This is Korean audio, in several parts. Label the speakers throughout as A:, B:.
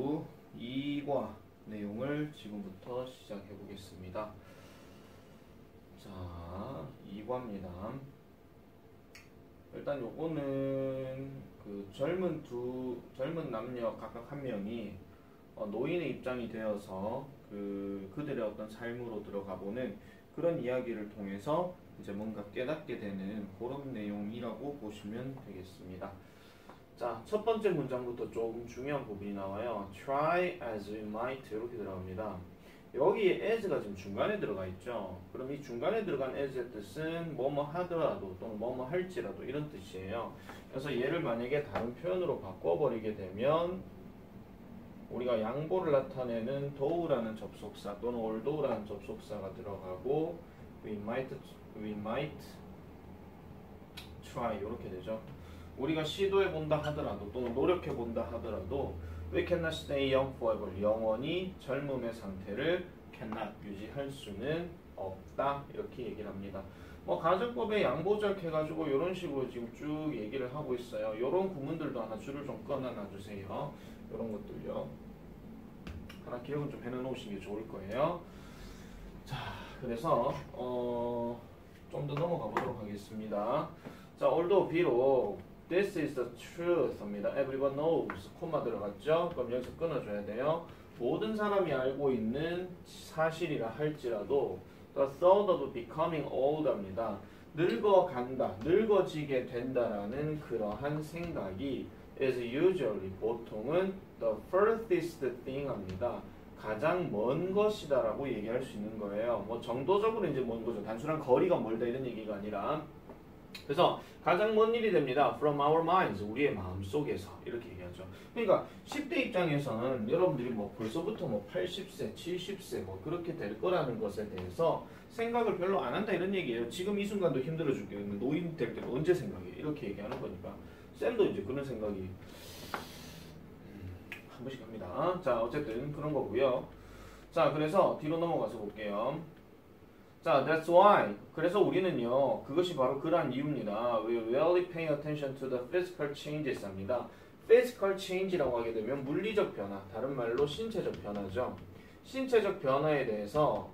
A: 주 2과 내용을 지금부터 시작해 보겠습니다. 자, 2과입니다. 일단 요거는 그 젊은 남녀 각각 한 명이 노인의 입장이 되어서 그들의 어떤 삶으로 들어가 보는 그런 이야기를 통해서 이제 뭔가 깨닫게 되는 그런 내용이라고 보시면 되겠습니다. 자, 첫 번째 문장부터 조금 중요한 부분이 나와요. Try as we might 이렇게 들어갑니다. 여기에 as가 지금 중간에 들어가 있죠. 그럼 이 중간에 들어간 as의 뜻은 뭐뭐 하더라도 또는 뭐뭐 할지라도 이런 뜻이에요. 그래서 얘를 만약에 다른 표현으로 바꿔버리게 되면 우리가 양보를 나타내는 do라는 접속사 또는 although라는 접속사가 들어가고 we might try 이렇게 되죠. 우리가 시도해 본다 하더라도 또는 노력해 본다 하더라도 we cannot stay young forever 영원히 젊음의 상태를 cannot 유지할 수는 없다 이렇게 얘기를 합니다. 가정법에 양보적 해가지고 이런 식으로 지금 쭉 얘기를 하고 있어요. 이런 구문들도 하나 줄을 좀 꺼놔놔주세요. 이런 것들요. 하나 기억은 좀 해놓으시는 게 좋을 거예요. 자, 그래서 좀 더 넘어가 보도록 하겠습니다. 자, although 비록 This is the truth입니다. Everyone knows. 콤마 들어갔죠? 그럼 여기서 끊어줘야 돼요. 모든 사람이 알고 있는 사실이라 할지라도 The thought of becoming old입니다. 늙어간다, 늙어지게 된다라는 그러한 생각이 is usually 보통은 the furthest thing입니다. 가장 먼 것이다라고 얘기할 수 있는 거예요. 정도적으로 이제 먼 거죠. 단순한 거리가 멀다 이런 얘기가 아니라. 그래서 가장 먼 일이 됩니다. From our minds, 우리의 마음속에서 이렇게 얘기하죠. 그러니까 10대 입장에서는 여러분들이 벌써부터 80세, 70세 그렇게 될 거라는 것에 대해서 생각을 별로 안 한다 이런 얘기예요. 지금 이 순간도 힘들어 죽겠는데 노인 될 때는 언제 생각해? 이렇게 얘기하는 거니까. 쌤도 이제 그런 생각이 한 번씩 합니다. 자, 어쨌든 그런 거고요. 자, 그래서 뒤로 넘어가서 볼게요. 자, that's why. 그래서 우리는요, 그것이 바로 그러한 이유입니다. We really pay attention to the physical changes 합니다. physical change라고 하게 되면 물리적 변화, 다른 말로 신체적 변화죠. 신체적 변화에 대해서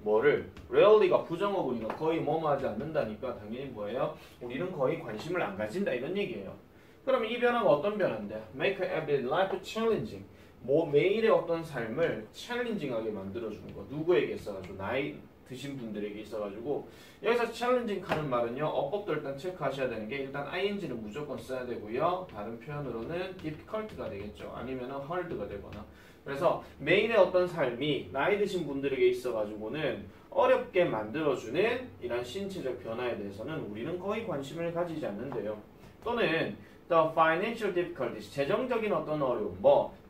A: 뭐를 really가 부정어구니까 거의 뭐하지 않는다니까 당연히 뭐예요? 우리는 거의 관심을 안 가진다 이런 얘기예요. 그러면 이 변화가 어떤 변화인데? Make every life challenging. 매일의 어떤 삶을 challenging하게 만들어주는 거. 누구에게 있어가지고 나이 드신 분들에게 있어가지고 여기서 challenging 하는 말은요. 어법도 일단 체크하셔야 되는 게 일단 ing는 무조건 써야 되고요. 다른 표현으로는 difficult가 되겠죠. 아니면은 hard가 되거나. 그래서 매일의 어떤 삶이 나이 드신 분들에게 있어가지고는 어렵게 만들어주는 이런 신체적 변화에 대해서는 우리는 거의 관심을 가지지 않는데요. 또는 the financial difficulties, 재정적인 어떤 어려움,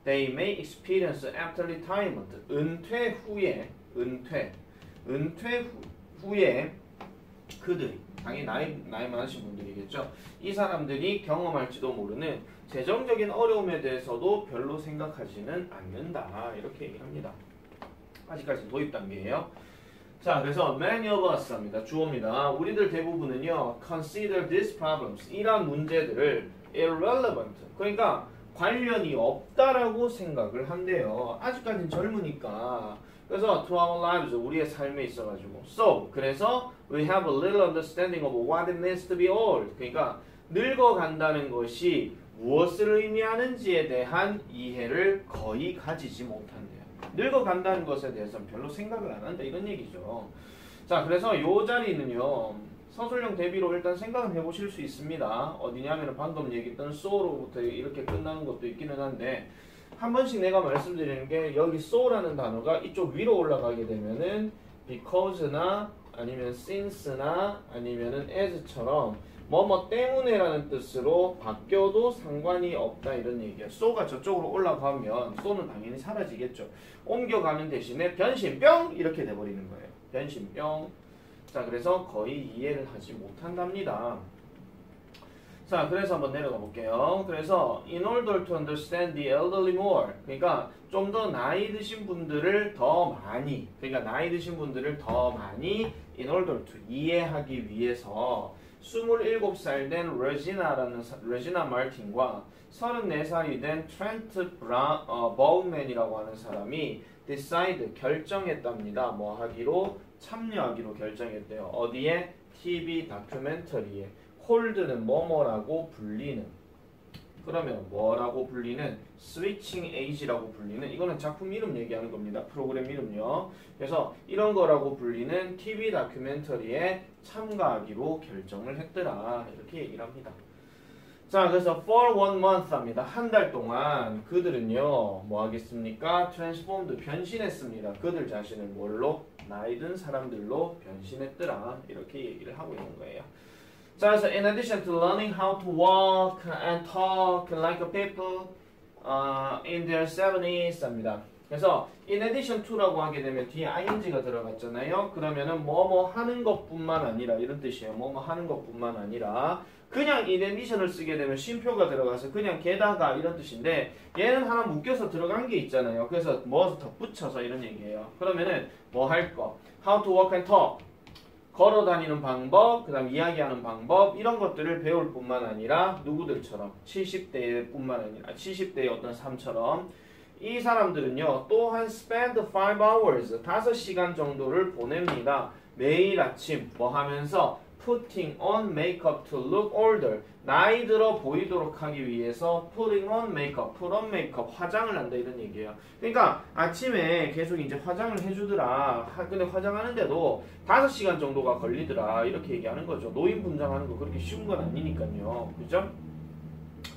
A: they may experience after retirement, 은퇴 후에 그들이, 당연히 나이 많으신 분들이겠죠. 이 사람들이 경험할지도 모르는 재정적인 어려움에 대해서도 별로 생각하지는 않는다. 이렇게 얘기합니다. 아직까지 도입 단계예요. 자, 그래서 many of us 합니다. 주어입니다. 우리들 대부분은요, consider these problems, 이러한 문제들을 irrelevant, 그러니까 관련이 없다라고 생각을 한대요. 아직까지는 젊으니까. 그래서 to our lives, 우리의 삶에 있어가지고. So, 그래서 we have a little understanding of what it means to be old. 그러니까 늙어간다는 것이 무엇을 의미하는지에 대한 이해를 거의 가지지 못한대요. 늙어간다는 것에 대해서는 별로 생각을 안 한다 이런 얘기죠. 자, 그래서 이 자리는요. 서술형 대비로 일단 생각은 해보실 수 있습니다. 어디냐면 방금 얘기했던 so로부터 이렇게 끝나는 것도 있기는 한데 한 번씩 내가 말씀드리는 게 여기 so라는 단어가 이쪽 위로 올라가게 되면은 because나 아니면 since나 아니면은 as처럼 뭐뭐 때문에라는 뜻으로 바뀌어도 상관이 없다 이런 얘기예요. so가 저쪽으로 올라가면 so는 당연히 사라지겠죠. 옮겨가는 대신에 변신 뿅 이렇게 돼버리는 거예요. 변신 뿅. 자, 그래서 거의 이해를 하지 못한답니다. 자, 그래서 한번 내려가 볼게요. 그래서 in order to understand the elderly more, 그러니까 좀 더 나이 드신 분들을 더 많이 in order to 이해하기 위해서 27살 된 레지나 마틴과 34살이 된 트렌트 버우맨이라고 하는 사람이 decide 결정했답니다. 뭐 하기로 참여하기로 결정했대요. 어디에? TV 다큐멘터리에. 콜드는 뭐뭐라고 불리는. 그러면 뭐라고 불리는? 스위칭 에이지라고 불리는. 이거는 작품 이름 얘기하는 겁니다. 프로그램 이름요. 그래서 이런 거라고 불리는 TV 다큐멘터리에 참가하기로 결정을 했더라. 이렇게 얘기를 합니다. 자, 그래서 for 1month 합니다. 한 달 동안 그들은요, 뭐 하겠습니까? transformed, 변신했습니다. 그들 자신을 뭘로? 나이 든 사람들로 변신했더라. 이렇게 얘기를 하고 있는 거예요. 자, 그래서 in addition to learning how to walk and talk like people in their 70s 합니다. 그래서 in addition to라고 하게 되면 뒤에 ing가 들어갔잖아요. 그러면은 뭐뭐 하는 것뿐만 아니라 이런 뜻이에요. 뭐뭐 하는 것뿐만 아니라 그냥 in addition을 쓰게 되면 쉼표가 들어가서 그냥 게다가 이런 뜻인데 얘는 하나 묶여서 들어간 게 있잖아요. 그래서 뭐 덧붙여서 이런 얘기예요. 그러면은 뭐 할 거? How to walk and talk. 걸어 다니는 방법, 그 다음 이야기하는 방법 이런 것들을 배울 뿐만 아니라 누구들처럼 70대의 뿐만 아니라 70대의 어떤 삶처럼 이 사람들은요 또한 spend 5 hours 5시간 정도를 보냅니다. 매일 아침 뭐 하면서 putting on makeup to look older 나이 들어 보이도록 하기 위해서 putting on makeup, put on makeup 화장을 한다 이런 얘기예요. 그러니까 아침에 계속 이제 화장을 해주더라. 근데 화장하는데도 5시간 정도가 걸리더라 이렇게 얘기하는 거죠. 노인 분장하는 거 그렇게 쉬운 건 아니니까요. 그죠?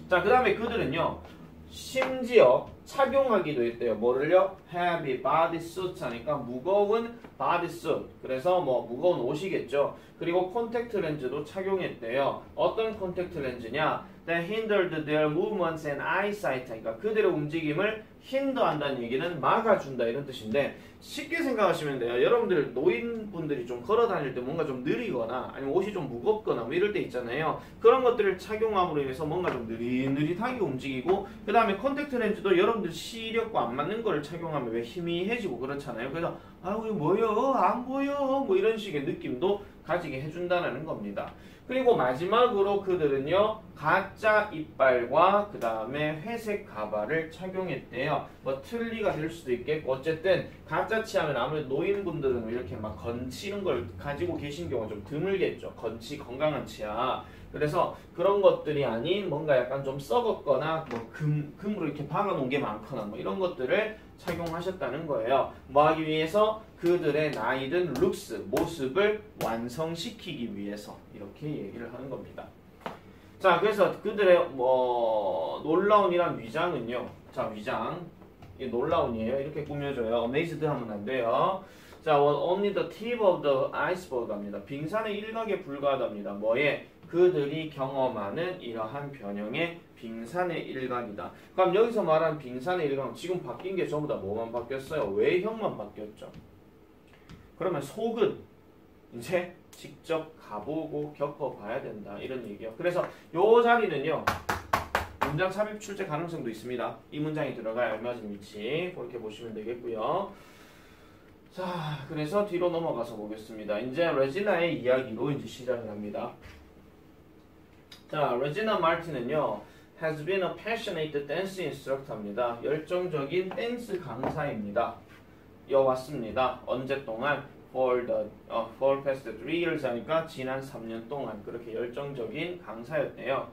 A: 자, 그 다음에 그들은요 심지어 착용하기도 했대요. 뭐를요? heavy body suit 하니까 무거운 body suit. 그래서 뭐 무거운 옷이겠죠. 그리고 콘택트 렌즈도 착용했대요. 어떤 콘택트 렌즈냐? That hindered their movements and eyesight. 그러니까 그들의 움직임을 힌더한다는 얘기는 막아준다 이런 뜻인데 쉽게 생각하시면 돼요. 여러분들 노인분들이 좀 걸어 다닐 때 뭔가 좀 느리거나 아니면 옷이 좀 무겁거나 뭐 이럴 때 있잖아요. 그런 것들을 착용함으로 인해서 뭔가 좀 느릿느릿하게 움직이고 그 다음에 콘택트 렌즈도 여러분들 시력과 안 맞는 거를 착용하면 왜 희미해지고 그렇잖아요. 그래서 아우 이거 뭐여 안 보여 뭐 이런 식의 느낌도 가지게 해준다는 겁니다. 그리고 마지막으로 그들은요 가짜 이빨과 그 다음에 회색 가발을 착용했대요. 뭐 틀니가 될 수도 있겠고 어쨌든 가짜 치하면 아무래도 노인분들은 이렇게 막 건치 이런 걸 가지고 계신 경우가 좀 드물겠죠. 건치 건강한 치아. 그래서 그런 것들이 아닌 뭔가 약간 좀 썩었거나 뭐 금으로 이렇게 박아놓은 게 많거나 뭐 이런 것들을 착용하셨다는 거예요. 뭐 하기 위해서? 그들의 나이든 룩스, 모습을 완성시키기 위해서 이렇게 얘기를 하는 겁니다. 자, 그래서 그들의 뭐 놀라운이란 위장은요. 자, 위장. 이게 놀라운이에요. 이렇게 꾸며줘요. amazed 하면 안 돼요. 자, only the tip of the iceberg 합니다. 빙산의 일각에 불과하답니다. 뭐에? 그들이 경험하는 이러한 변형의 빙산의 일각이다. 그럼 여기서 말한 빙산의 일각은 지금 바뀐 게 전부 다 뭐만 바뀌었어요? 외형만 바뀌었죠. 그러면 속은 이제 직접 가보고 겪어봐야 된다. 이런 얘기예요. 그래서 요 자리는요. 문장 삽입 출제 가능성도 있습니다. 이 문장이 들어갈 알맞은 위치 그렇게 보시면 되겠고요. 자, 그래서 뒤로 넘어가서 보겠습니다. 이제 레지나의 이야기로 이제 시작을 합니다. 자, 레지나 마틴은요. has been a passionate dance instructor입니다. 열정적인 댄스 강사입니다. 왔습니다. 언제 동안? for past 3 years 하니까 지난 3년 동안 그렇게 열정적인 강사였대요.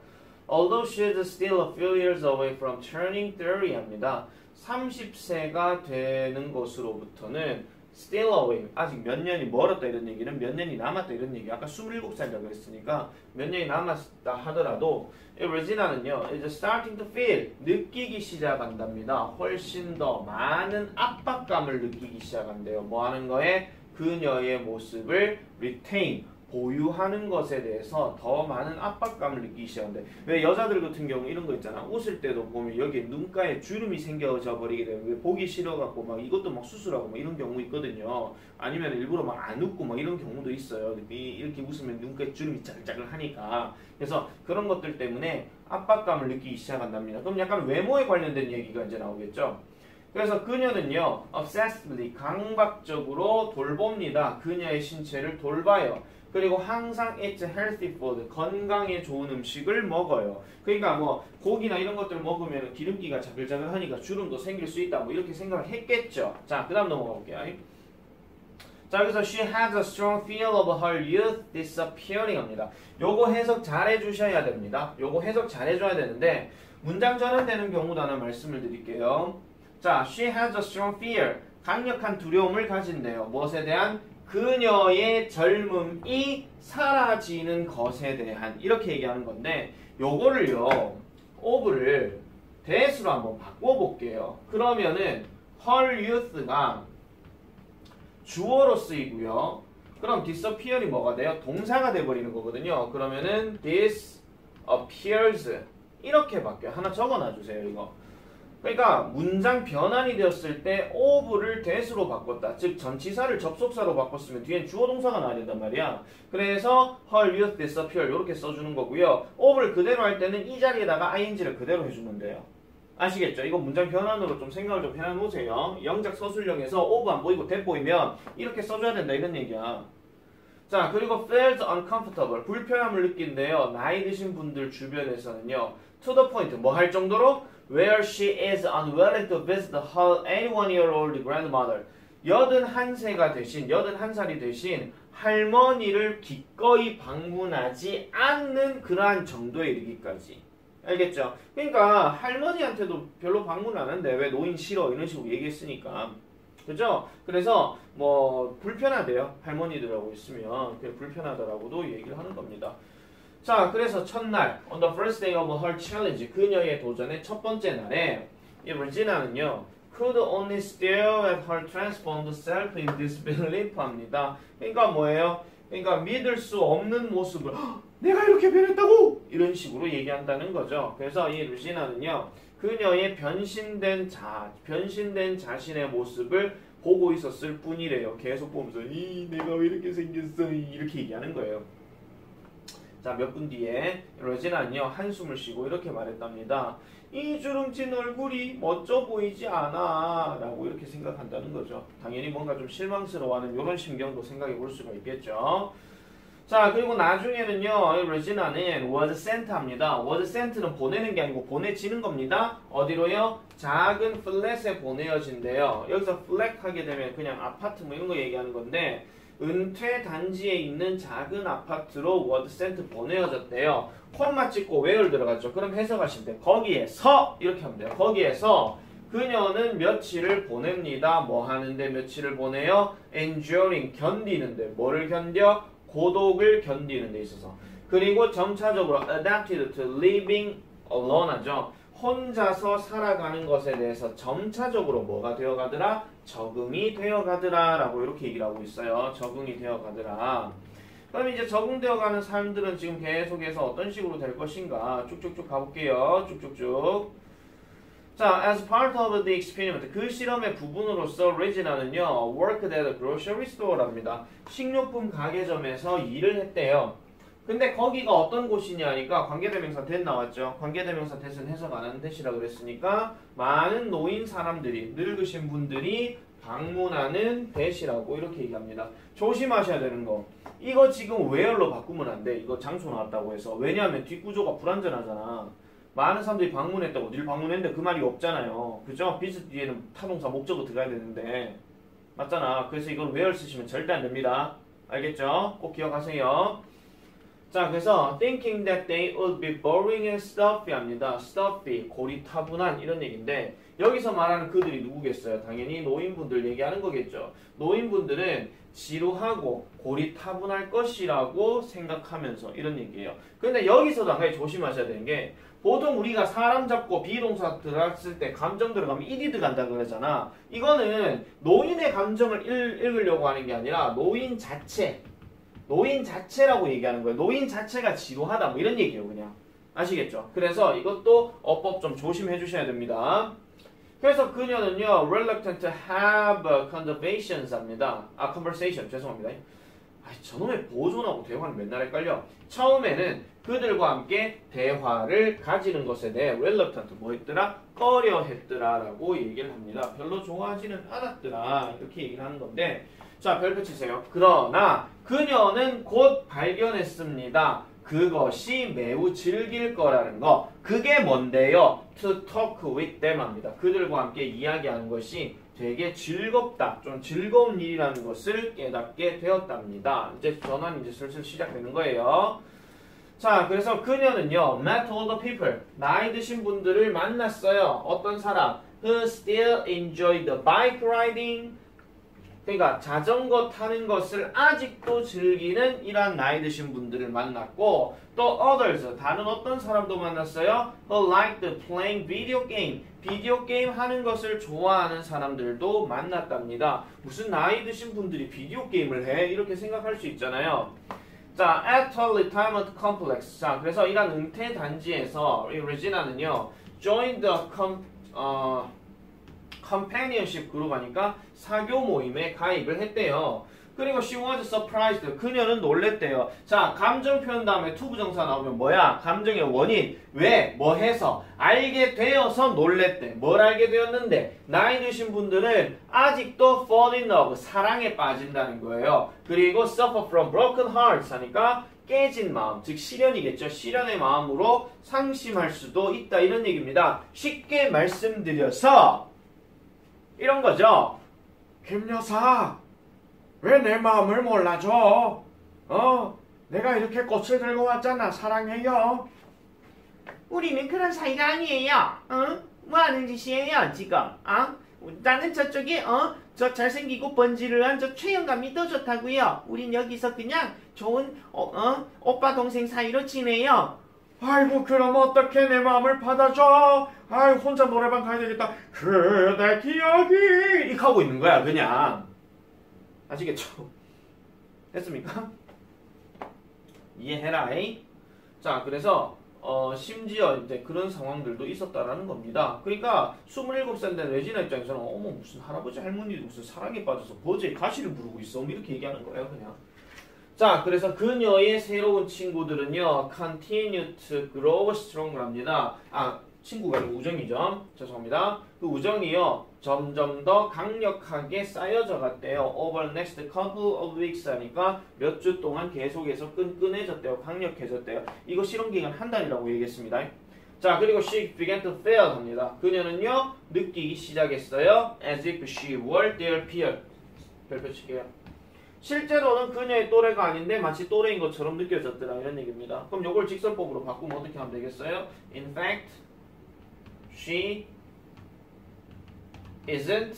A: Although she is still a few years away from turning 30 합니다. 30세가 되는 것으로부터는 still away, 아직 몇 년이 멀었다 이런 얘기는 몇 년이 남았다 이런 얘기. 아까 27살이라고 했으니까 몇 년이 남았다 하더라도 레지나는요, is starting to feel, 느끼기 시작한답니다. 훨씬 더 많은 압박감을 느끼기 시작한대요. 뭐 하는 거에? 그녀의 모습을 retain, 보유하는 것에 대해서 더 많은 압박감을 느끼기 시작하는데 왜 여자들 같은 경우 이런 거 있잖아. 웃을 때도 보면 여기 눈가에 주름이 생겨져 버리게 되면 보기 싫어갖고 막 이것도 막 수술하고 막 이런 경우 있거든요. 아니면 일부러 막 안 웃고 막 이런 경우도 있어요. 이렇게 웃으면 눈가에 주름이 짜글짜글 하니까. 그래서 그런 것들 때문에 압박감을 느끼기 시작한답니다. 그럼 약간 외모에 관련된 얘기가 이제 나오겠죠. 그래서 그녀는요, obsessively, 강박적으로 돌봅니다. 그녀의 신체를 돌봐요. 그리고 항상 eat healthy food, 건강에 좋은 음식을 먹어요. 그러니까 뭐 고기나 이런 것들을 먹으면 기름기가 자글자글하니까 주름도 생길 수 있다. 뭐 이렇게 생각을 했겠죠. 자, 그 다음 넘어가 볼게요. 자, 그래서 she has a strong fear of her youth disappearing 합니다. 요거 해석 잘 해주셔야 됩니다. 요거 해석 잘 해줘야 되는데 문장 전환되는 경우도 하나 말씀을 드릴게요. 자, she has a strong fear. 강력한 두려움을 가진대요. 무엇에 대한? 그녀의 젊음이 사라지는 것에 대한. 이렇게 얘기하는 건데 요거를요. of를 that으로 한번 바꿔볼게요. 그러면은 her youth가 주어로 쓰이고요. 그럼 disappear이 뭐가 돼요? 동사가 돼버리는 거거든요. 그러면은 disappears 이렇게 바뀌어요. 하나 적어놔주세요. 이거. 그러니까 문장 변환이 되었을 때 of를 that으로 바꿨다. 즉 전치사를 접속사로 바꿨으면 뒤엔 주어 동사가 나와야 된단 말이야. 그래서 her youth disappear 이렇게 써주는 거고요. of를 그대로 할 때는 이 자리에다가 ing를 그대로 해주면 돼요. 아시겠죠? 이거 문장 변환으로 좀 생각을 좀 해놓으세요. 영작 서술형에서 of 안 보이고 that 보이면 이렇게 써줘야 된다 이런 얘기야. 자, 그리고 felt uncomfortable 불편함을 느낀대요. 나이 드신 분들 주변에서는요. to the point 뭐 할 정도로 where she is unwilling to visit her 81-year-old grandmother 81살이 되신 할머니를 기꺼이 방문하지 않는 그러한 정도에 이르기까지. 알겠죠? 그러니까 할머니한테도 별로 방문 안 하는데 왜 노인 싫어 이런 식으로 얘기했으니까. 그죠? 그래서 뭐 불편하대요. 할머니들하고 있으면 그게 불편하다라고도 얘기를 하는 겁니다. 자, 그래서 첫날 on the first day of her challenge 그녀의 도전의 첫 번째 날에 이 레지나는요 could only stare at her transformed self in disbelief 합니다. 그러니까 뭐예요? 그러니까 믿을 수 없는 모습을 내가 이렇게 변했다고? 이런 식으로 얘기한다는 거죠. 그래서 이 루시나는요 그녀의 변신된 자신의 모습을 보고 있었을 뿐이래요. 계속 보면서 내가 왜 이렇게 생겼어 이렇게 얘기하는 거예요. 자, 몇 분 뒤에 레지나는요 한숨을 쉬고 이렇게 말했답니다. 이 주름진 얼굴이 멋져 보이지 않아 라고 이렇게 생각한다는 거죠. 당연히 뭔가 좀 실망스러워하는 이런 심경도 생각해 볼 수가 있겠죠. 자, 그리고 나중에는요 레지나는 was sent 합니다. was sent는 보내는 게 아니고 보내지는 겁니다. 어디로요? 작은 플랫에 보내어진대요. 여기서 플랫 하게 되면 그냥 아파트 뭐 이런 거 얘기하는 건데 은퇴 단지에 있는 작은 아파트로 was sent 보내어졌대요. 콤마 찍고 where 들어갔죠. 그럼 해석하시면 돼요. 거기에서 이렇게 하면 돼요. 거기에서 그녀는 며칠을 보냅니다. 뭐 하는데 며칠을 보내요? enduring 견디는데 뭐를 견뎌? 고독을 견디는 데 있어서. 그리고 점차적으로 adapted to living alone 하죠. 혼자서 살아가는 것에 대해서 점차적으로 뭐가 되어가더라? 적응이 되어가더라 라고 이렇게 얘기를 하고 있어요. 적응이 되어가더라. 그럼 이제 적응되어가는 삶들은 지금 계속해서 어떤 식으로 될 것인가 쭉쭉쭉 가볼게요. 쭉쭉쭉. 자, as part of the experiment 그 실험의 부분으로서 레지나는요 worked at a grocery store랍니다. 식료품 가게점에서 일을 했대요. 근데 거기가 어떤 곳이냐 하니까 관계대명사 that 나왔죠. 관계대명사 that은 해석 안 하는 that이라 그랬으니까 많은 노인 사람들이 늙으신 분들이 방문하는 that이라고 이렇게 얘기합니다. 조심하셔야 되는 거 이거 지금 where로 바꾸면 안 돼. 이거 장소 나왔다고 해서. 왜냐하면 뒷구조가 불완전하잖아. 많은 사람들이 방문했다고 어디를 방문했는데 그 말이 없잖아요. 그죠? 비즈 뒤에는 타동사 목적어 들어가야 되는데 맞잖아. 그래서 이건 where 쓰시면 절대 안 됩니다. 알겠죠? 꼭 기억하세요. 자, 그래서 thinking that they would be boring and stuffy 합니다. stuffy, 고리타분한 이런 얘기인데 여기서 말하는 그들이 누구겠어요? 당연히 노인분들 얘기하는 거겠죠. 노인분들은 지루하고 고리타분할 것이라고 생각하면서 이런 얘기예요. 근데 여기서도 한 가지 조심하셔야 되는 게 보통 우리가 사람 잡고 비동사 들어갔을 때 감정 들어가면 이디 들어간다 그러잖아. 이거는 노인의 감정을 읽으려고 하는 게 아니라 노인 자체라고 얘기하는 거예요. 노인 자체가 지루하다 뭐 이런 얘기예요. 그냥 아시겠죠? 그래서 이것도 어법 좀 조심해 주셔야 됩니다. 그래서 그녀는요 reluctant to have conversations 합니다. conversation 죄송합니다. 저놈의 보존하고 대화는 맨날 헷갈려. 처음에는 그들과 함께 대화를 가지는 것에 대해 reluctant 뭐 했더라? 꺼려 했더라라고 얘기를 합니다. 별로 좋아하지는 않았더라 이렇게 얘기를 하는 건데 자 별표 치세요. 그러나 그녀는 곧 발견했습니다. 그것이 매우 즐길 거라는 거. 그게 뭔데요? To talk with them 합니다. 그들과 함께 이야기하는 것이 되게 즐겁다. 좀 즐거운 일이라는 것을 깨닫게 되었답니다. 이제 전환이 이제 슬슬 시작되는 거예요. 자, 그래서 그녀는요, met all the people, 나이 드신 분들을 만났어요. 어떤 사람? Who still enjoy the bike riding? 그러니까 자전거 타는 것을 아직도 즐기는 이러한 나이 드신 분들을 만났고 또 others, 다른 어떤 사람도 만났어요. Who liked playing video game, 비디오 게임 하는 것을 좋아하는 사람들도 만났답니다. 무슨 나이 드신 분들이 비디오 게임을 해? 이렇게 생각할 수 있잖아요. 자, at a retirement complex. 자, 그래서 이런 은퇴 단지에서 이 레지나는요, joined the companionship 그룹 하니까 사교 모임에 가입을 했대요. 그리고 she was surprised. 그녀는 놀랬대요. 자, 감정 표현 다음에 to 부정사 나오면 뭐야? 감정의 원인. 왜? 뭐 해서? 알게 되어서 놀랬대. 뭘 알게 되었는데? 나이 드신 분들은 아직도 fall in love, 사랑에 빠진다는 거예요. 그리고 suffer from broken hearts 하니까 깨진 마음, 즉 시련이겠죠. 시련의 마음으로 상심할 수도 있다. 이런 얘기입니다. 쉽게 말씀드려서 이런 거죠. 김 여사, 왜 내 마음을 몰라줘? 내가 이렇게 꽃을 들고 왔잖아. 사랑해요.
B: 우리는 그런 사이가 아니에요. 뭐 하는 짓이에요, 지금? 나는 저쪽에, 저 잘생기고 번지르한 저 최영감이 더 좋다고요. 우린 여기서 그냥 좋은, 오빠 동생 사이로 지내요.
A: 아이고, 그럼 어떻게 내 마음을 받아줘? 아이, 혼자 노래방 가야 되겠다. 그대 기억이 이렇게 하고 있는 거야, 그냥. 아시겠죠? 됐습니까? 이해해라이. 자, 그래서 심지어 이제 그런 상황들도 있었다라는 겁니다. 그러니까 27살 된 레지나 입장에서는 어머 무슨 할아버지 할머니도 무슨 사랑에 빠져서 버즈의 가시를 부르고 있어 이렇게 얘기하는 거예요, 그냥. 자, 그래서 그녀의 새로운 친구들은요, continue to grow strong합니다. 친구가 아니고 우정이죠. 죄송합니다. 그 우정이요, 점점 더 강력하게 쌓여져 갔대요. Over next couple of weeks 하니까 몇 주 동안 계속해서 끈끈해졌대요. 강력해졌대요. 이거 실험 기간 한 달이라고 얘기했습니다. 자, 그리고 she began to feel 합니다. 그녀는요, 느끼기 시작했어요. As if she were their peer. 별표 칠게요. 실제로는 그녀의 또래가 아닌데 마치 또래인 것처럼 느껴졌더라 이런 얘기입니다. 그럼 이걸 직설법으로 바꾸면 어떻게 하면 되겠어요? In fact, she isn't.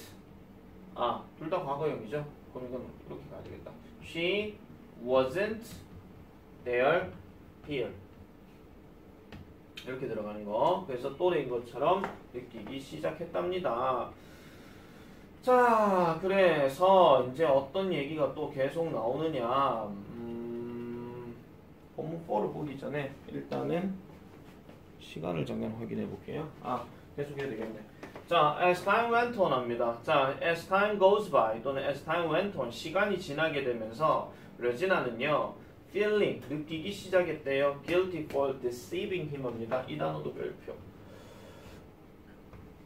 A: 둘 다 과거형이죠. 그럼 이건 이렇게 가야 되겠다. She wasn't their peer. 이렇게 들어가는 거. 그래서 또래인 것처럼 느끼기 시작했답니다. 자, 그래서 이제 어떤 얘기가 또 계속 나오느냐. 본문 4를 보기 전에 일단은 시간을 잠깐 확인해 볼게요. 계속해야 되겠네. 자, as time went on 합니다. 자, as time goes by 또는 as time went on, 시간이 지나게 되면서 레지나는요, feeling, 느끼기 시작했대요. guilty for deceiving him 합니다. 이 단어도 별표.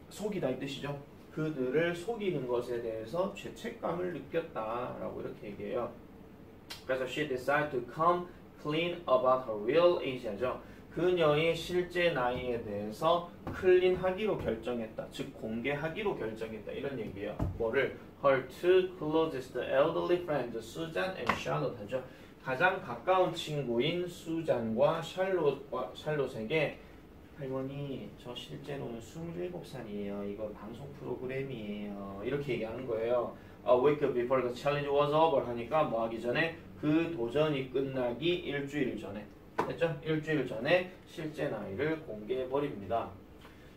A: 속이다 이 뜻이죠. 그들을 속이는 것에 대해서 죄책감을 느꼈다라고 이렇게 얘기해요. 그래서 she decided to come clean about her real age 하죠. 그녀의 실제 나이에 대해서 클린하기로 결정했다. 즉 공개하기로 결정했다. 이런 얘기예요. 뭐를? Her two closest elderly friends, 수잔 and Charlotte 하죠. 가장 가까운 친구인 수잔과 샬롯에게 할머니, 저 실제로는 27살이에요. 이거 방송 프로그램이에요. 이렇게 얘기하는 거예요. A week before the challenge was over 하니까 뭐 하기 전에? 그 도전이 끝나기 일주일 전에. 됐죠? 일주일 전에 실제 나이를 공개해버립니다.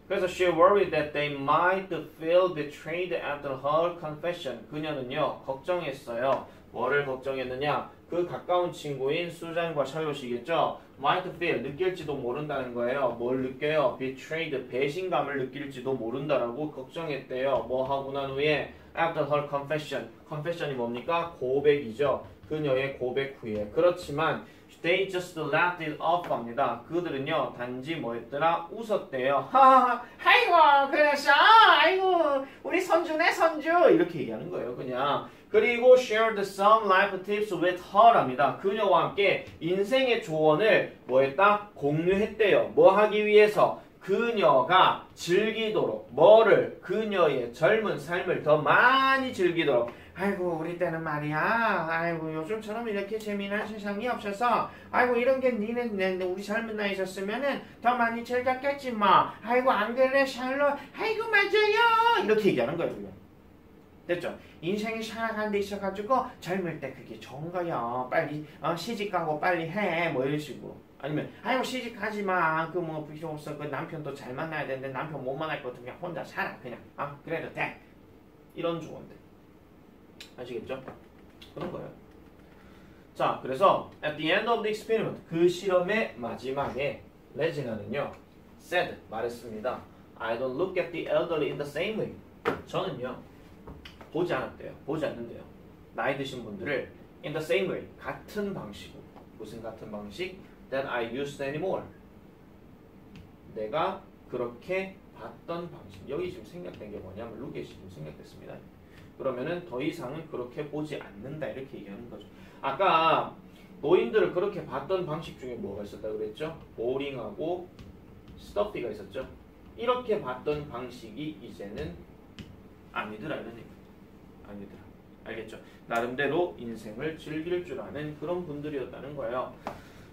A: 그래서 she worried that they might feel betrayed after her confession. 그녀는요, 걱정했어요. 뭐를 걱정했느냐? 그 가까운 친구인 수잔과 샬롯이겠죠? might feel, 느낄지도 모른다는 거예요. 뭘 느껴요? betrayed, 배신감을 느낄지도 모른다라고 걱정했대요. 뭐 하고 난 후에 after her confession. confession이 뭡니까? 고백이죠. 그녀의 고백 후에. 그렇지만 they just laughed it off 합니다. 그들은요 단지 뭐였더라? 웃었대요. 하하하, 아이고 그래서 아이고 우리 선주네 선주 이렇게 얘기하는 거예요. 그냥. 그리고 shared some life tips with her 합니다. 그녀와 함께 인생의 조언을 뭐했다? 공유했대요. 뭐 하기 위해서? 그녀가 즐기도록 뭐를? 그녀의 젊은 삶을 더 많이 즐기도록. 아이고 우리 때는 말이야 아이고 요즘처럼 이렇게 재미난 세상이 없어서 아이고 이런 게 니네 우리 젊은 나이 있었으면은 더 많이 즐겼겠지 뭐 아이고 안 그래 샬롯 아이고 맞아요 이렇게 얘기하는 거예요. 됐죠? 인생이 살아가는 데 있어가지고 젊을 때 그게 좋은 거요. 빨리 시집가고 빨리 해 뭐 이런 식으로. 아니면 아이고 시집가지마 그 뭐 필요 없어 그 남편도 잘 만나야 되는데 남편 못 만날 것 같으면 그냥 혼자 살아 그냥 그래도 돼 이런 조언들 아시겠죠? 그런 거예요. 자 그래서 at the end of the experiment 그 실험의 마지막에 레지나는요 said 말했습니다. I don't look at the elderly in the same way. 저는요 보지 않았대요. 보지 않는데요. 나이 드신 분들을 in the same way 같은 방식으로. 무슨 같은 방식? that I used anymore. 내가 그렇게 봤던 방식. 여기 지금 생략된 게 뭐냐면 look이 지금 생략됐습니다. 그러면은 더 이상은 그렇게 보지 않는다 이렇게 얘기하는 거죠. 아까 노인들을 그렇게 봤던 방식 중에 뭐가 있었다고 그랬죠? 보링하고 스터피가 있었죠. 이렇게 봤던 방식이 이제는 아니더라 이런 얘기. 아니더라. 알겠죠? 나름대로 인생을 즐길 줄 아는 그런 분들이었다는 거예요.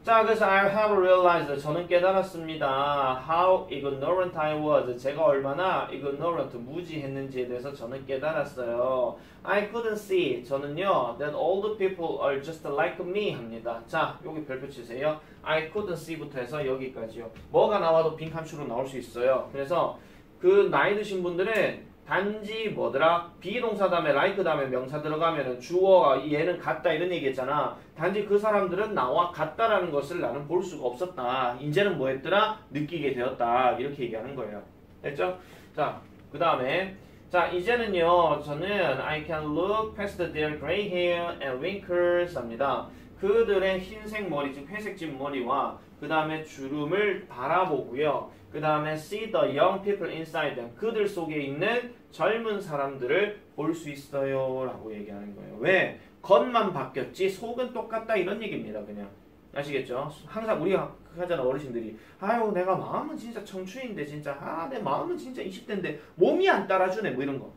A: 자, 그래서 I have realized 저는 깨달았습니다. How ignorant I was. 제가 얼마나 ignorant 무지했는지에 대해서 저는 깨달았어요. I couldn't see. 저는요 that old people are just like me 합니다. 자, 여기 별표 치세요. I couldn't see부터 해서 여기까지요. 뭐가 나와도 빈칸추로 나올 수 있어요. 그래서 그 나이 드신 분들은 단지 뭐더라? 비동사 다음에 like 다음에 명사 들어가면은 주어가 얘는 같다 이런 얘기했잖아. 단지 그 사람들은 나와 같다라는 것을 나는 볼 수가 없었다. 이제는 뭐 했더라? 느끼게 되었다. 이렇게 얘기하는 거예요. 됐죠? 자, 그 다음에 자 이제는요 저는 I can look past their gray hair and wrinkles 합니다. 그들의 흰색 머리, 즉 회색진 머리와 그 다음에 주름을 바라보고요. 그 다음에 see the young people inside them. 그들 속에 있는 젊은 사람들을 볼 수 있어요 라고 얘기하는 거예요. 왜? 겉만 바뀌었지 속은 똑같다 이런 얘기입니다. 그냥 아시겠죠? 항상 우리가 하잖아 어르신들이 아유 내가 마음은 진짜 청춘인데 진짜 내 마음은 진짜 20대인데 몸이 안 따라주네 뭐 이런 거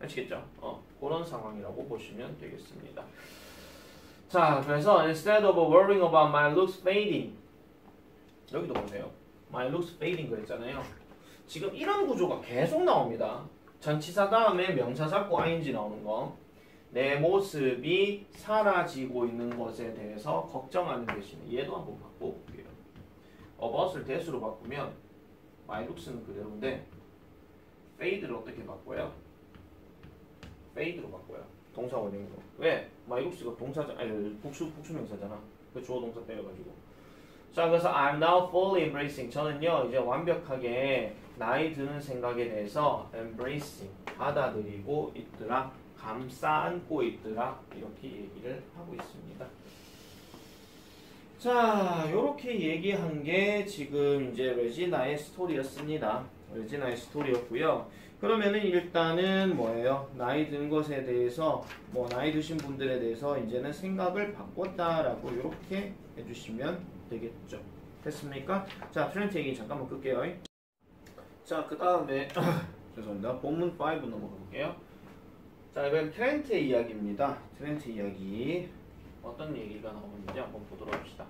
A: 아시겠죠? 그런 상황이라고 보시면 되겠습니다. 자 그래서 instead of worrying about my looks fading 여기도 보세요. My looks fading 그랬잖아요. 지금 이런 구조가 계속 나옵니다. 전치사 다음에 명사 잡고 ing 나오는 거. 내 모습이 사라지고 있는 것에 대해서 걱정하는 대신에 얘도 한번 바꿔볼게요. about을 that으로 바꾸면 my looks는 그대로인데 fade를 어떻게 바꿔요? fade로 바꿔요. 동사 원형으로. 왜? my looks가 동사잖아. 아니 복수명사잖아. 그 주어 동사 빼가지고. 자 그래서 I'm now fully embracing. 저는요 이제 완벽하게 나이 드는 생각에 대해서 embracing 받아들이고 있더라. 감싸 안고 있더라. 이렇게 얘기를 하고 있습니다. 자 요렇게 얘기한 게 지금 이제 레지나의 스토리였습니다. 레지나의 스토리였고요. 그러면은 일단은 뭐예요? 나이 든 것에 대해서 뭐 나이 드신 분들에 대해서 이제는 생각을 바꿨다라고 이렇게 해주시면 되겠죠. 됐습니까? 자 트렌트 얘기 잠깐만 끌게요. 자 그 다음에 죄송합니다. 본문 5 넘어가 볼게요. 자 이번 트렌트의 이야기입니다. 트렌트 이야기 어떤 얘기가 나오는지 한번 보도록 합시다.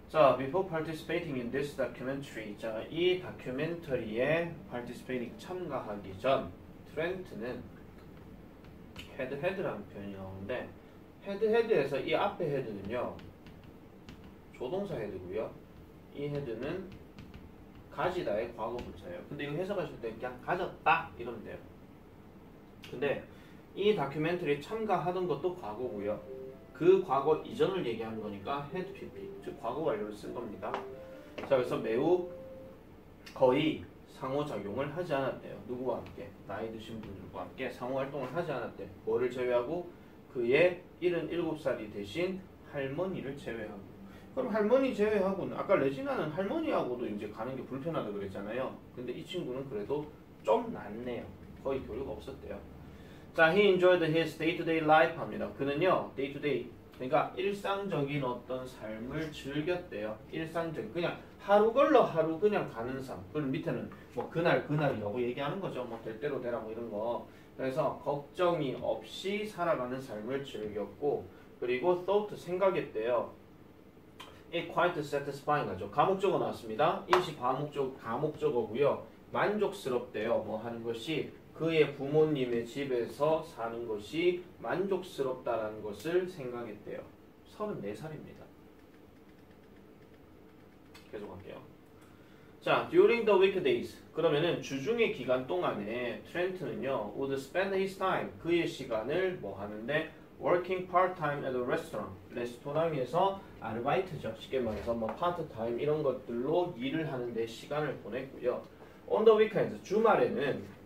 A: 자, before participating in this documentary, 자, 이 다큐멘터리에 participating 참가하기 전 트렌트는 헤드라는 표현이 나오는데 헤드에서 이 앞에 헤드는요 조동사 헤드고요. 이 헤드는 가지다의 과거 분사예요. 근데 이거 해석하실 때 그냥 가졌다 이러면 돼요. 근데 이 다큐멘터리에 참가하던 것도 과거고요. 그 과거 이전을 얘기하는 거니까 had PP, 즉 과거 완료를 쓴 겁니다. 자, 그래서 매우 거의 상호작용을 하지 않았대요. 누구와 함께? 나이 드신 분들과 함께 상호활동을 하지 않았대요. 뭐를 제외하고? 그의 77살이 되신 할머니를 제외하고. 그럼 할머니 제외하고는 아까 레지나는 할머니하고도 이제 가는 게 불편하다 그랬잖아요. 근데 이 친구는 그래도 좀 낫네요. 거의 교류가 없었대요. 자, he enjoyed his day-to-day life 합니다. 그는요, day-to-day, 그러니까 일상적인 어떤 삶을 즐겼대요. 일상적인, 그냥 하루 걸러 하루 그냥 가는 삶. 그리고 밑에는 뭐 그날이라고 얘기하는 거죠. 뭐 될 대로 되라 뭐 이런 거. 그래서 걱정이 없이 살아가는 삶을 즐겼고, 그리고 thought 생각했대요. It quite satisfying 하죠. 가목적어 나왔습니다. 인시 가목적어고요. 만족스럽대요. 뭐 하는 것이 그의 부모님의 집에서 사는 것이 만족스럽다라는 것을 생각했대요. 34살입니다. 계속할게요. 자, during the weekdays. 그러면은 주중의 기간 동안에 트렌트는요, would spend his time. 그의 시간을 뭐 하는데 working part-time at a restaurant. 레스토랑에서 아르바이트죠. 쉽게 말해서 뭐 파트타임 이런 것들로 일을 하는데 시간을 보냈고요. On the weekends. 주말에는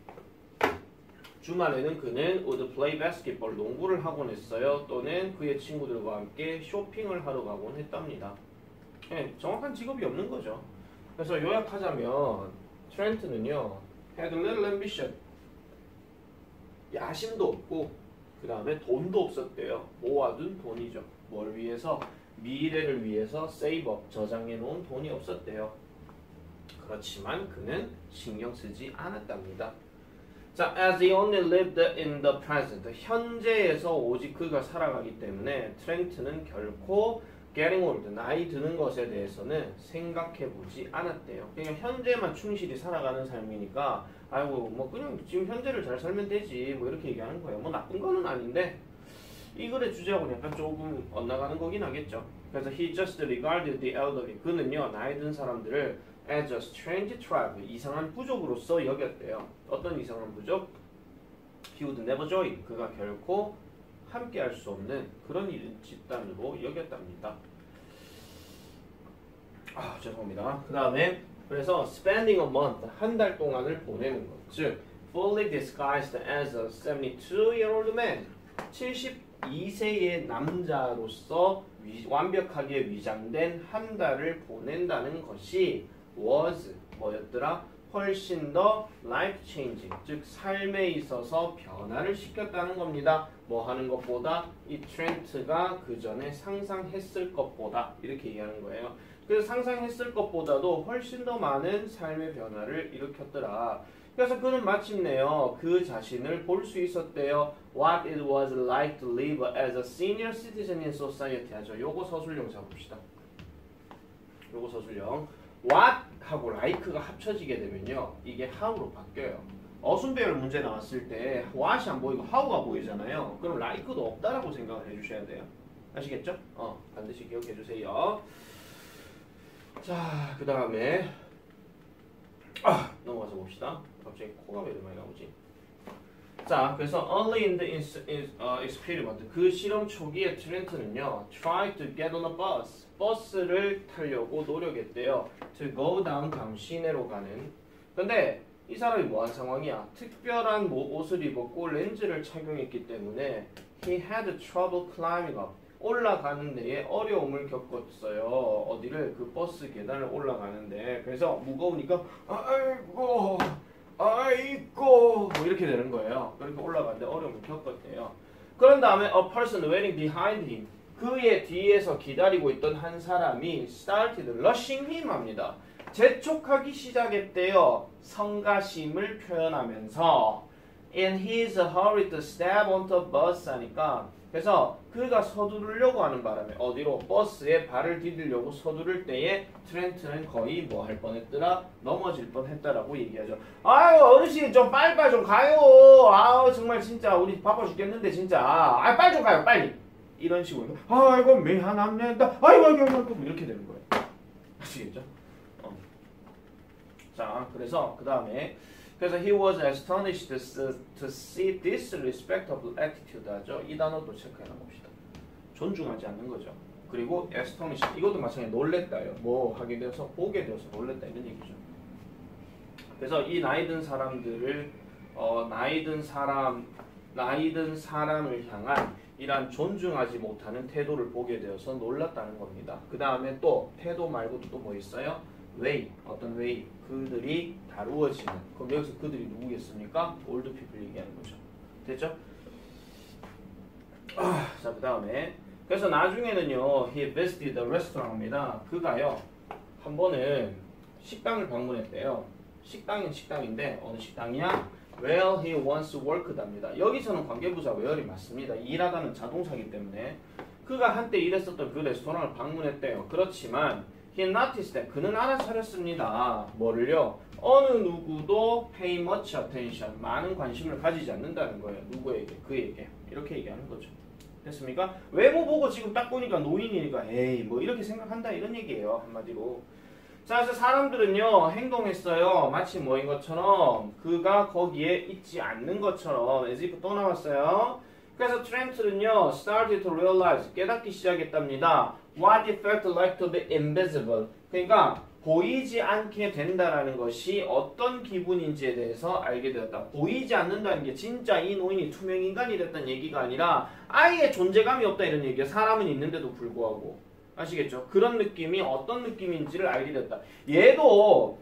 A: 그는 would play basketball. 농구를 하곤 했어요. 또는 그의 친구들과 함께 쇼핑을 하러 가곤 했답니다. 네, 정확한 직업이 없는 거죠. 그래서 요약하자면 트렌트는요, had a little ambition. 야심도 없고 그 다음에 돈도 없었대요. 모아둔 돈이죠. 뭘 위해서? 미래를 위해서 save up, 저장해 놓은 돈이 없었대요. 그렇지만 그는 신경 쓰지 않았답니다. 자, as he only lived in the present. 현재에서 오직 그가 살아가기 때문에 트렌트는 결코 getting old, 나이 드는 것에 대해서는 생각해보지 않았대요. 그냥 현재만 충실히 살아가는 삶이니까 아이고 뭐 그냥 지금 현재를 잘 살면 되지 뭐 이렇게 얘기하는 거예요. 뭐 나쁜 거는 아닌데 이 글의 주제하고는 약간 조금 엇나가는 거긴 하겠죠. 그래서 he just regarded the elderly. 그는요, 나이 든 사람들을 as a strange tribe, 이상한 부족으로서 여겼대요. 어떤 이상한 부족? He would never join. 그가 결코 함께 할 수 없는 그런 집단으로 여겼답니다. 죄송합니다. 그 다음에 그래서 spending a month, 한 달 동안을 보내는 것. 즉, fully disguised as a 72-year-old man, 72세의 남자로서 완벽하게 위장된 한 달을 보낸다는 것이 was, 뭐였더라? 훨씬 더 life changing, 즉 삶에 있어서 변화를 시켰다는 겁니다. 뭐 하는 것보다 이 트렌트가 그 전에 상상했을 것보다 이렇게 얘기하는 거예요. 그래서 상상했을 것보다도 훨씬 더 많은 삶의 변화를 일으켰더라. 그래서 그는 마침내요, 그 자신을 볼 수 있었대요. What it was like to live as a senior citizen in society 하죠. 요거 서술형 잡읍시다. 요거 서술형. What 하고 like가 합쳐지게 되면요, 이게 how로 바뀌어요. 어순배열 문제 나왔을 때 what이 안 보이고 how가 보이잖아요. 그럼 like도 없다라고 생각을 해주셔야 돼요. 아시겠죠? 반드시 기억해 주세요. 자, 그 다음에 넘어가서 봅시다. 갑자기 코가 왜 이렇게 많이 나오지? 자, 그래서 early in the experiment, 그 실험 초기에 트렌트는요, try to get on a bus, 버스를 타려고 노력했대요. to go downtown, 시내로 가는. 근데 이 사람이 뭐한 상황이야? 특별한 옷을 입었고 렌즈를 착용했기 때문에 he had trouble climbing up, 올라가는 데에 어려움을 겪었어요. 어디를? 그 버스 계단을 올라가는데. 그래서 무거우니까 아이고 뭐 이렇게 되는 거예요. 그렇게 올라가는데 어려움을 겪었대요. 그런 다음에 a person waiting behind him, 그의 뒤에서 기다리고 있던 한 사람이 started rushing him 합니다. 재촉하기 시작했대요. 성가심을 표현하면서 in his hurry to step onto a bus 하니까, 그래서 그가 서두르려고 하는 바람에 어디로? 버스에 발을 디디려고 서두를 때에 트렌트는 거의 뭐 할 뻔했더라? 넘어질 뻔했다라고 얘기하죠. 아유 어르신 좀 빨리빨리 좀 가요. 아우 정말 진짜 우리 바빠 죽겠는데 진짜. 빨리 좀 가요 빨리. 이런 식으로 아이고 미안합니다. 아이고 이렇게 되는 거예요. 아시겠죠? 자, 그래서 그 다음에 그래서 he was astonished to see disrespectful attitude 하죠. 이 단어도 체크해 봅시다. 존중하지 않는 거죠. 그리고 astonished, 이것도 마찬가지로 놀랬다요. 뭐 하게 되어서 보게 되어서 놀랬다 이런 얘기죠. 그래서 이 나이 든 사람들을 나이 든 사람 나이 든 사람을 향한 이러한 존중하지 못하는 태도를 보게 되어서 놀랐다는 겁니다. 그 다음에 또 태도 말고도 또 뭐 있어요? way, 어떤 way, 그들이 다루어지는. 그럼 여기서 그들이 누구겠습니까? 올드 피플 얘기하는 거죠. 됐죠? 자, 그 다음에 그래서 나중에는요, he visited the restaurant입니다. 그가요, 한 번은 식당을 방문했대요. 식당은 식당인데 어느 식당이야? Where he once worked답니다. 여기서는 관계부사 where이 맞습니다. 일하다는 자동사이기 때문에 그가 한때 일했었던 그 레스토랑을 방문했대요. 그렇지만 he noticed that 그는 알아차렸습니다. 뭐를요? 어느 누구도 pay much attention, 많은 관심을 가지지 않는다는 거예요. 누구에게? 그에게. 이렇게 얘기하는 거죠. 됐습니까? 외모 보고 지금 딱 보니까 노인이니까 에이 뭐 이렇게 생각한다 이런 얘기예요. 한마디로. 자, 그래서 사람들은요 행동했어요. 마치 뭐인 것처럼 그가 거기에 있지 않는 것처럼 as if 또 나왔어요. 그래서 트렌트는요 started to realize 깨닫기 시작했답니다. What it felt like to be invisible. 그러니까 보이지 않게 된다라는 것이 어떤 기분인지에 대해서 알게 되었다. 보이지 않는다는 게 진짜 이 노인이 투명인간이 됐다는 얘기가 아니라 아예 존재감이 없다 이런 얘기예요. 사람은 있는데도 불구하고. 아시겠죠? 그런 느낌이 어떤 느낌인지를 알게 됐다. 얘도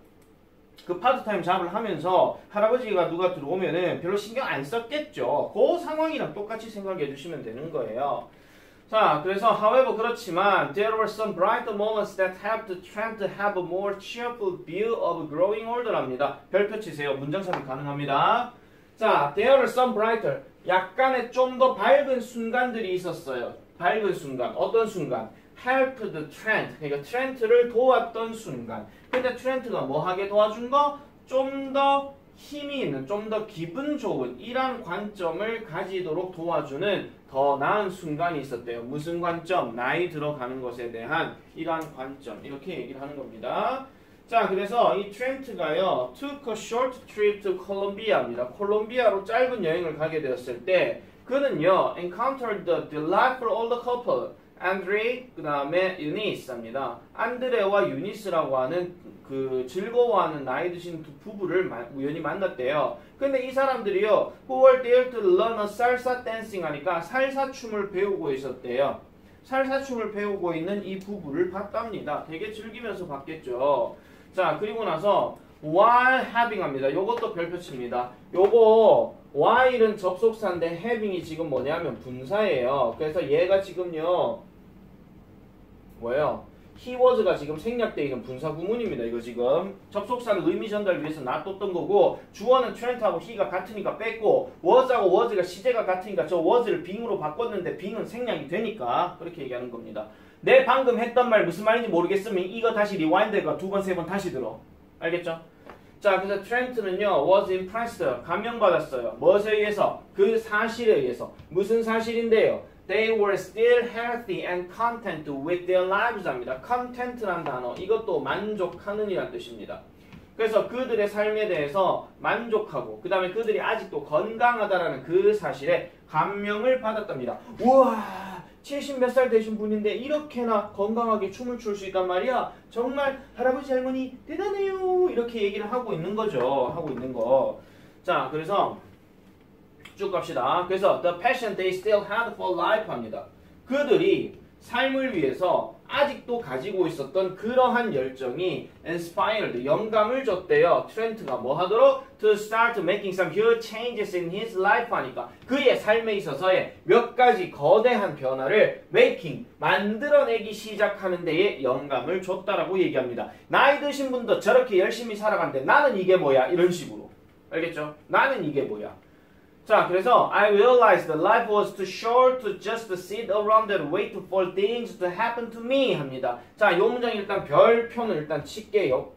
A: 그 파트타임 잡을 하면서 할아버지가 누가 들어오면은 별로 신경 안 썼겠죠. 그 상황이랑 똑같이 생각해 주시면 되는 거예요. 자, 그래서 however 그렇지만 there were some brighter moments that helped Trent to have a more cheerful view of growing older랍니다. 별표 치세요. 문장삽입 가능합니다. 자, there were some brighter. 약간의 좀 더 밝은 순간들이 있었어요. 밝은 순간. 어떤 순간? helped Trent. 그러니까 트렌트를 도왔던 순간. 근데 트렌트가 뭐 하게 도와준 거? 좀 더 힘이 있는, 좀 더 기분 좋은 이런 관점을 가지도록 도와주는 더 나은 순간이 있었대요. 무슨 관점? 나이 들어가는 것에 대한 이러한 관점. 이렇게 얘기를 하는 겁니다. 자, 그래서 이 트렌트가요, took a short trip to Colombia입니다. 콜롬비아로 짧은 여행을 가게 되었을 때 그는요, encountered the delightful older couple. 안드레, 그 다음에 유니스입니다. 안드레와 유니스라고 하는 그 즐거워하는 나이 드신 두 부부를 우연히 만났대요. 근데 이 사람들이요, who were there to learn a salsa dancing 하니까 살사춤을 배우고 있었대요. 살사춤을 배우고 있는 이 부부를 봤답니다. 되게 즐기면서 봤겠죠. 자, 그리고 나서 while having 합니다. 요것도 별표칩니다. 요거 while은 접속사인데 having이 지금 뭐냐면 분사예요. 그래서 얘가 지금요 뭐예요? he was가 지금 생략되어 있는 분사 구문입니다. 이거 지금 접속사를 의미 전달 위해서 놔뒀던 거고 주어는 트렌트하고 he가 같으니까 뺐고 was하고 was가 시제가 같으니까 저 was를 being으로 바꿨는데 being은 생략이 되니까 그렇게 얘기하는 겁니다. 내 방금 했던 말 무슨 말인지 모르겠으면 이거 다시 리와인드가 두 번, 세 번 다시 들어. 알겠죠? 자, 그래서 트렌트는요, was impressed, 감명받았어요. 무엇에 의해서? 그 사실에 의해서. 무슨 사실인데요? They were still healthy and content with their lives 합니다. content란 단어, 이것도 만족하는 이란 뜻입니다. 그래서 그들의 삶에 대해서 만족하고 그 다음에 그들이 아직도 건강하다라는 그 사실에 감명을 받았답니다. 우와! 70 몇 살 되신 분인데 이렇게나 건강하게 춤을 출 수 있단 말이야. 정말 할아버지 할머니 대단해요. 이렇게 얘기를 하고 있는 거죠. 하고 있는 거. 자, 그래서 쭉 갑시다. 그래서 the passion they still had for life 합니다. 그들이 삶을 위해서 아직도 가지고 있었던 그러한 열정이 inspired, 영감을 줬대요. 트렌트가 뭐 하도록? To start making some huge changes in his life 하니까 그의 삶에 있어서의 몇 가지 거대한 변화를 making, 만들어내기 시작하는 데에 영감을 줬다라고 얘기합니다. 나이 드신 분도 저렇게 열심히 살아가는데 나는 이게 뭐야? 이런 식으로. 알겠죠? 나는 이게 뭐야? 자, 그래서 I realized that life was too short to just sit around and wait for things to happen to me 합니다. 자, 이 문장 일단 별표는 일단 칠게요.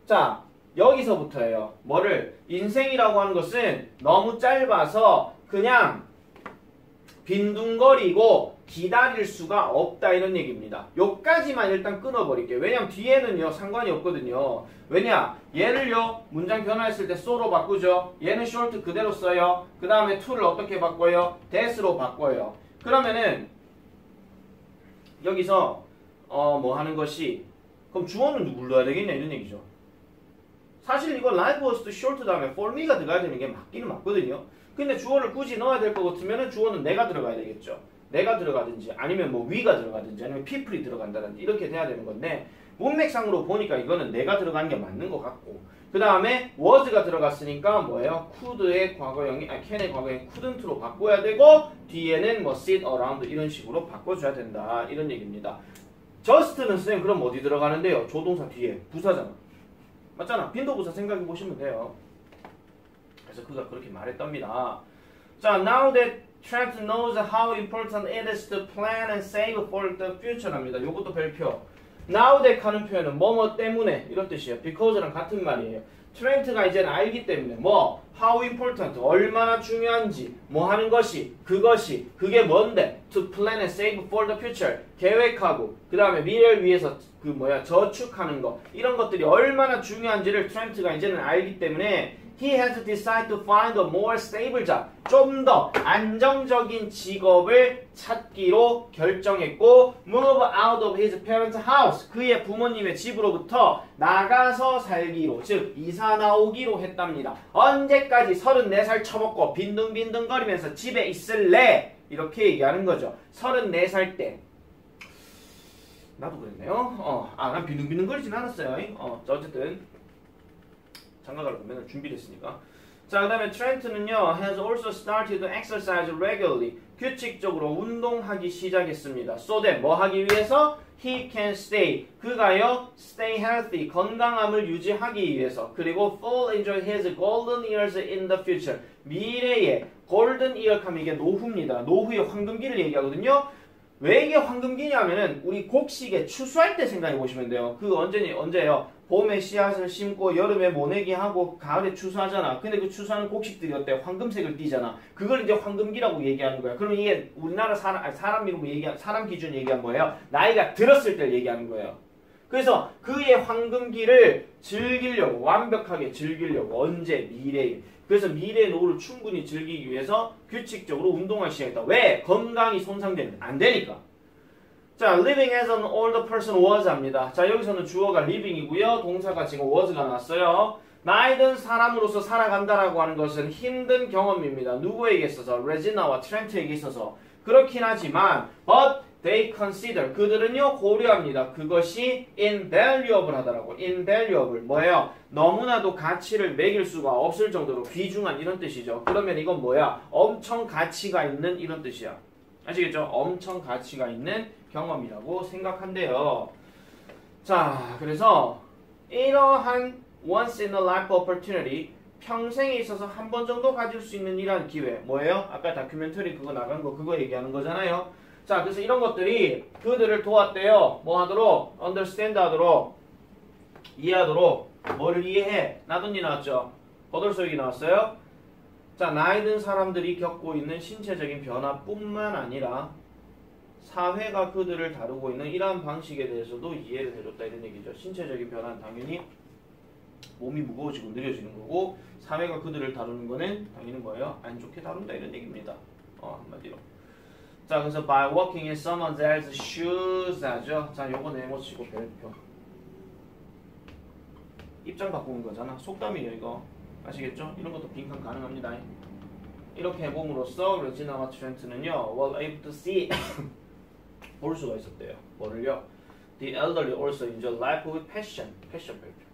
A: 자, 여기서부터예요. 뭐를? 인생이라고 하는 것은 너무 짧아서 그냥 빈둥거리고 기다릴 수가 없다 이런 얘기입니다. 요까지만 일단 끊어버릴게요. 왜냐면 뒤에는요 상관이 없거든요. 왜냐? 얘를요 문장 변화했을 때 so로 바꾸죠. 얘는 short 그대로 써요. 그 다음에 to를 어떻게 바꿔요? that으로 바꿔요. 그러면은 여기서 뭐 하는 것이 그럼 주어는 누굴 넣어야 되겠냐 이런 얘기죠. 사실 이거 life was too short 다음에 for me가 들어가야 되는 게 맞기는 맞거든요. 근데 주어를 굳이 넣어야 될 것 같으면 주어는 내가 들어가야 되겠죠. 내가 들어가든지 아니면 뭐 we가 들어가든지 아니면 people이 들어간다든지 이렇게 돼야 되는 건데 문맥상으로 보니까 이거는 내가 들어간 게 맞는 것 같고 그 다음에 was가 들어갔으니까 뭐예요? could의 과거형이 can의 과거형 couldn't로 바꿔야 되고 뒤에는 뭐 sit around 이런 식으로 바꿔줘야 된다 이런 얘기입니다. just는 선생님 그럼 어디 들어가는데요? 조동사 뒤에 부사잖아. 맞잖아. 빈도부사 생각해 보시면 돼요. 그래서 그가 그렇게 말했답니다. 자, now that Trent knows how important it is to plan and save for the future랍니다. 요것도 별표. Now that 하는 표현은 뭐뭐 때문에 이런 뜻이에요. because랑 같은 말이에요. 트렌트가 이제는 알기 때문에 뭐 how important 얼마나 중요한지 뭐 하는 것이 그것이 그게 뭔데 to plan and save for the future 계획하고 그 다음에 미래를 위해서 그 뭐야 저축하는 거 이런 것들이 얼마나 중요한지를 트렌트가 이제는 알기 때문에 he has decided to find a more stable job 좀 더 안정적인 직업을 찾기로 결정했고 move out of his parents' house 그의 부모님의 집으로부터 나가서 살기로 즉 이사 나오기로 했답니다. 언제까지 34살 처먹고 빈둥빈둥거리면서 집에 있을래? 이렇게 얘기하는 거죠. 34살 때 나도 그랬네요. 난 빈둥빈둥거리진 않았어요. 어쨌든 장가갈 거면 준비를 했으니까. 자, 그 다음에 트렌트는요 has also started to exercise regularly 규칙적으로 운동하기 시작했습니다. so that 뭐 하기 위해서? he can stay 그가요 stay healthy 건강함을 유지하기 위해서 그리고 full enjoy his golden years in the future 미래의 golden year 하면 이게 노후입니다. 노후의 황금기를 얘기하거든요. 왜 이게 황금기냐면은 우리 곡식에 추수할 때 생각해 보시면 돼요. 그 언제예요? 봄에 씨앗을 심고 여름에 모내기 하고 가을에 추수하잖아. 근데 그 추수하는 곡식들이 어때? 황금색을 띠잖아. 그걸 이제 황금기라고 얘기하는 거야. 그러면 이게 우리나라 사람 이름 사람 기준 얘기한 거예요. 나이가 들었을 때 얘기하는 거예요. 그래서 그의 황금기를 즐기려고 완벽하게 즐기려고 언제? 미래에. 그래서 미래의 노후를 충분히 즐기기 위해서 규칙적으로 운동하기 시작했다. 왜? 건강이 손상되면 안 되니까. 자, living as an older person was 합니다. 자, 여기서는 주어가 living이고요. 동사가 지금 was가 나왔어요. 나이 든 사람으로서 살아간다라고 하는 것은 힘든 경험입니다. 누구에게 있어서? 레지나와 트렌트에게 있어서. 그렇긴 하지만 but they consider 그들은요 고려합니다. 그것이 invaluable 하더라고. invaluable 뭐예요? 너무나도 가치를 매길 수가 없을 정도로 귀중한 이런 뜻이죠. 그러면 이건 뭐야? 엄청 가치가 있는 이런 뜻이야. 아시겠죠? 엄청 가치가 있는 경험이라고 생각한대요. 자, 그래서 이러한 once in a life opportunity 평생에 있어서 한 번 정도 가질 수 있는 이러한 기회 뭐예요? 아까 다큐멘터리 그거 나간 거 그거 얘기하는 거잖아요. 자, 그래서 이런 것들이 그들을 도왔대요. 뭐 하도록? understand 하도록 이해하도록 뭐를 이해해? 나돈니 나왔죠? 버들소육이 나왔어요? 자, 나이 든 사람들이 겪고 있는 신체적인 변화뿐만 아니라 사회가 그들을 다루고 있는 이러한 방식에 대해서도 이해를 해줬다 이런 얘기죠. 신체적인 변화는 당연히 몸이 무거워지고 느려지는 거고 사회가 그들을 다루는 거는 당연히 뭐예요? 안 좋게 다룬다 이런 얘기입니다. 한마디로. 자, 그래서 by walking in someone else's shoes 하죠. 자, 요거 네모치고 별표. 입장 바꾸는 거잖아. 속담이에요 이거. 아시겠죠? 이런 것도 빈칸 가능합니다. 이렇게 해봄으로써 레지나와 트렌트는요 were able to see 볼 수가 있었대요. 뭐를요? The elderly also enjoy life with passion. 패션 별표.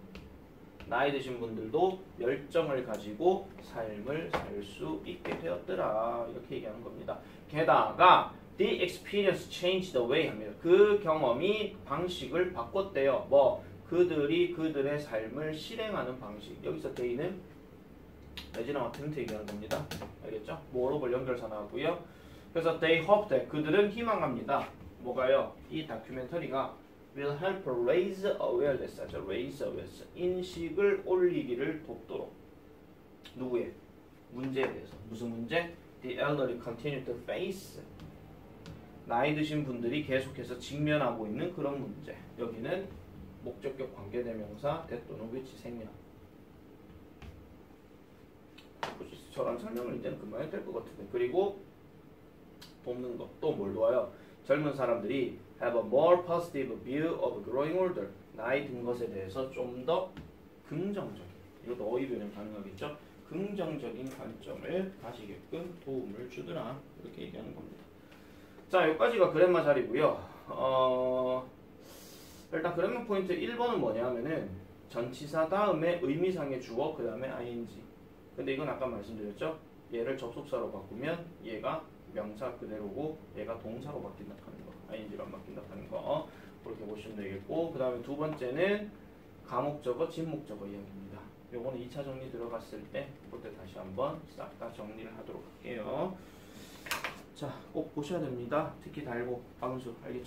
A: 나이 드신 분들도 열정을 가지고 삶을 살 수 있게 되었더라. 이렇게 얘기하는 겁니다. 게다가 the experience changed the way 합니다. 그 경험이 방식을 바꿨대요. 뭐? 그들이 그들의 삶을 실행하는 방식. 여기서 day는 레지나와 트렌트 얘기하는 겁니다. 알겠죠? 뭐로벌 연결사 나왔고요. 그래서 they hope that 그들은 희망합니다. 뭐가요? 이 다큐멘터리가 will help raise awareness 하죠. raise awareness. 인식을 올리기를 돕도록. 누구의? 문제에 대해서. 무슨 문제? The elderly continue to face. 나이 드신 분들이 계속해서 직면하고 있는 그런 문제. 여기는 목적격 관계대명사 that 또는 which 생략. 저랑 설명을 이제는 그만 해도 될 것 같은데. 그리고 돕는 것. 또 뭘 도와요? 젊은 사람들이 have a more positive view of growing older. 나이 든 것에 대해서 좀 더 긍정적인. 이것도 어휘 변형 가능하겠죠? 긍정적인 관점을 가지게끔 도움을 주더라. 이렇게 얘기하는 겁니다. 자, 여기까지가 그래마 자리고요. 일단 그래마 포인트 1번은 뭐냐 하면은 전치사 다음에 의미상의 주어 그 다음에 ing. 근데 이건 아까 말씀드렸죠. 얘를 접속사로 바꾸면 얘가 명사 그대로고 얘가 동사로 바뀐다 하는 거, ing로 안 바뀐다 하는 거 그렇게 보시면 되겠고, 그 다음에 두 번째는 가목적어, 진목적어 이야기입니다. 요거는 2차 정리 들어갔을 때 그때 다시 한번 싹 다 정리를 하도록 할게요. 자, 꼭 보셔야 됩니다. 특히 달고, 방수 알겠죠?